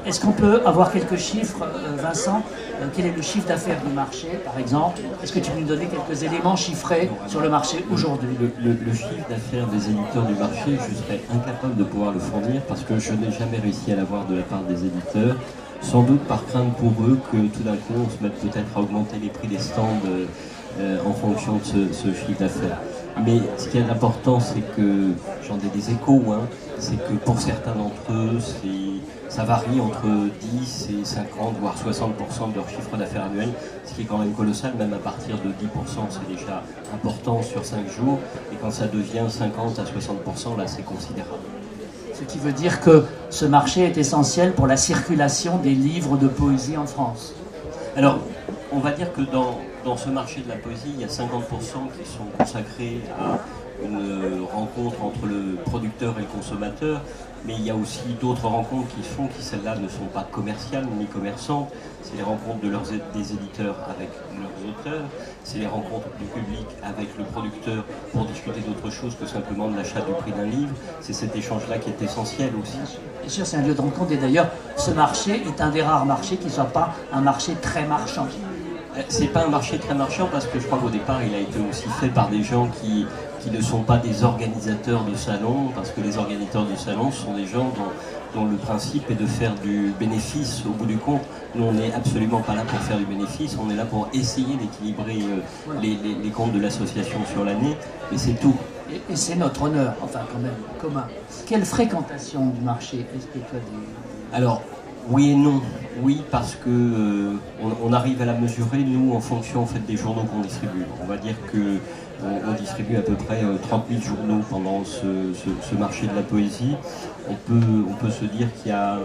Est-ce qu'on peut avoir quelques chiffres, Vincent? Quel est le chiffre d'affaires du marché, par exemple? Est-ce que tu peux nous donner quelques éléments chiffrés sur le marché aujourd'hui? Le chiffre d'affaires des éditeurs du marché, je serais incapable de pouvoir le fournir parce que je n'ai jamais réussi à l'avoir de la part des éditeurs. Sans doute par crainte pour eux que tout d'un coup on se mette peut-être à augmenter les prix des stands en fonction de ce chiffre d'affaires. Mais ce qui est important, c'est que, j'en ai des échos, hein, c'est que pour certains d'entre eux, ça varie entre 10 et 50, voire 60% de leur chiffre d'affaires annuel, ce qui est quand même colossal, même à partir de 10%, c'est déjà important sur 5 jours, et quand ça devient 50 à 60%, là c'est considérable. Ce qui veut dire que ce marché est essentiel pour la circulation des livres de poésie en France. Alors, on va dire que dans ce marché de la poésie, il y a 50% qui sont consacrés à une rencontre entre le producteur et le consommateur, mais il y a aussi d'autres rencontres qui celles-là ne sont pas commerciales ni commerçantes. C'est les rencontres des éditeurs avec leurs auteurs, c'est les rencontres du public avec le producteur pour discuter d'autre chose que simplement de l'achat du prix d'un livre. C'est cet échange-là qui est essentiel aussi. Bien sûr, c'est un lieu de rencontre et d'ailleurs, ce marché est un des rares marchés qui ne soit pas un marché très marchand. C'est pas un marché très marchand parce que je crois qu'au départ il a été aussi fait par des gens qui ne sont pas des organisateurs de salons, parce que les organisateurs de salons sont des gens dont le principe est de faire du bénéfice au bout du compte. Nous on n'est absolument pas là pour faire du bénéfice, on est là pour essayer d'équilibrer les comptes de l'association sur l'année, et c'est tout. Et c'est notre honneur, enfin quand même, commun. Quelle fréquentation du marché est-ce que tu as des... Alors, oui et non. Oui, parce que on arrive à la mesurer, nous, en fonction en fait, des journaux qu'on distribue. On va dire que on distribue à peu près 30 000 journaux pendant ce marché de la poésie. On peut se dire qu'il y a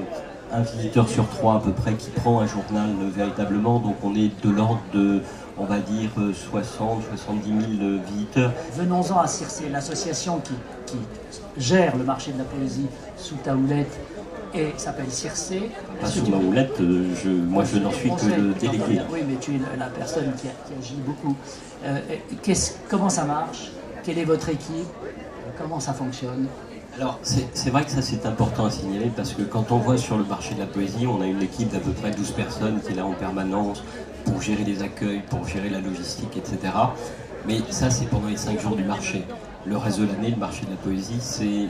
un visiteur sur 3 à peu près qui prend un journal véritablement, donc on est de l'ordre de, on va dire, 60-70 000 visiteurs. Venons-en à Circé, l'association qui gère le marché de la poésie sous ta houlette et s'appelle Circé. Pas sous ma houlette, moi je n'en suis que le délégué. Oui, mais tu es la personne qui agit beaucoup. Comment ça marche? Quelle est votre équipe? Comment ça fonctionne? Alors, c'est vrai que ça c'est important à signaler parce que quand on voit sur le marché de la poésie, on a une équipe d'à peu près 12 personnes qui est là en permanence pour gérer les accueils, pour gérer la logistique, etc. Mais ça c'est pendant les 5 jours du marché. Le reste de l'année, le marché de la poésie, c'est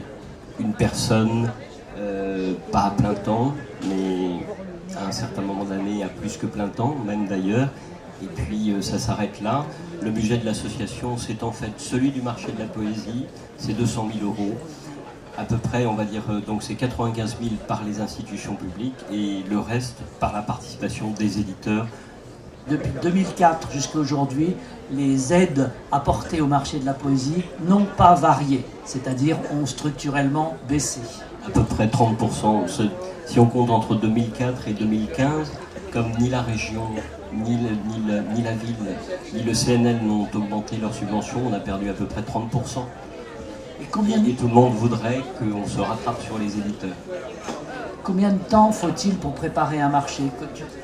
une personne, pas à plein temps, mais à un certain moment d'année à plus que plein temps, même d'ailleurs. Et puis ça s'arrête là. Le budget de l'association, c'est en fait celui du marché de la poésie, c'est 200 000 €. À peu près, on va dire, donc c'est 95 000 par les institutions publiques et le reste par la participation des éditeurs. Depuis 2004 jusqu'à aujourd'hui, les aides apportées au marché de la poésie n'ont pas varié, c'est-à-dire ont structurellement baissé. À peu près 30%. Si on compte entre 2004 et 2015, comme ni la région, ni la ville, ni le CNL n'ont augmenté leurs subventions, on a perdu à peu près 30%. Et tout le monde voudrait qu'on se rattrape sur les éditeurs. Combien de temps faut-il pour préparer un marché?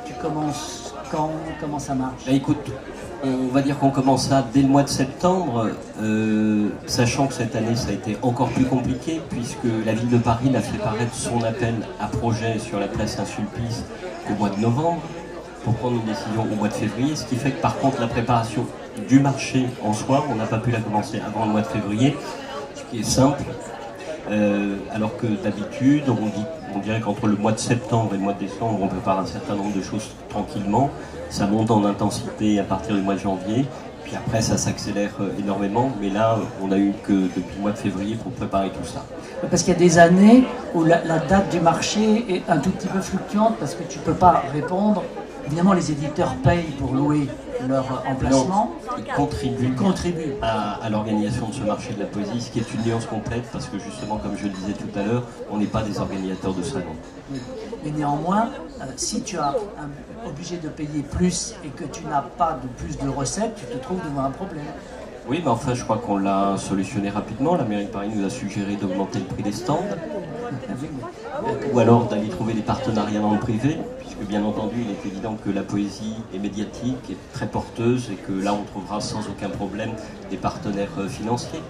Tu commences quand? Comment ça marche? Écoute, on va dire qu'on commence ça dès le mois de septembre, sachant que cette année ça a été encore plus compliqué puisque la ville de Paris n'a fait paraître son appel à projet sur la place Saint-Sulpice qu'au mois de novembre pour prendre une décision au mois de février, ce qui fait que par contre la préparation du marché en soi, on n'a pas pu la commencer avant le mois de février, ce qui est simple, alors que d'habitude on dirait qu'entre le mois de septembre et le mois de décembre on prépare un certain nombre de choses tranquillement. Ça monte en intensité à partir du mois de janvier, puis après ça s'accélère énormément, mais là on a eu que depuis le mois de février pour préparer tout ça. Parce qu'il y a des années où la date du marché est un tout petit peu fluctuante parce que tu ne peux pas répondre. Évidemment, les éditeurs payent pour louer leur emplacement. Non, ils contribuent à l'organisation de ce marché de la poésie, ce qui est une nuance complète parce que justement, comme je le disais tout à l'heure, on n'est pas des organisateurs de salons. Mais néanmoins, si tu es obligé de payer plus et que tu n'as pas de plus de recettes, tu te trouves devant un problème. Oui, mais enfin, je crois qu'on l'a solutionné rapidement. La mairie de Paris nous a suggéré d'augmenter le prix des stands, ou alors d'aller trouver des partenariats dans le privé, puisque bien entendu, il est évident que la poésie est médiatique, est très porteuse, et que là, on trouvera sans aucun problème des partenaires financiers.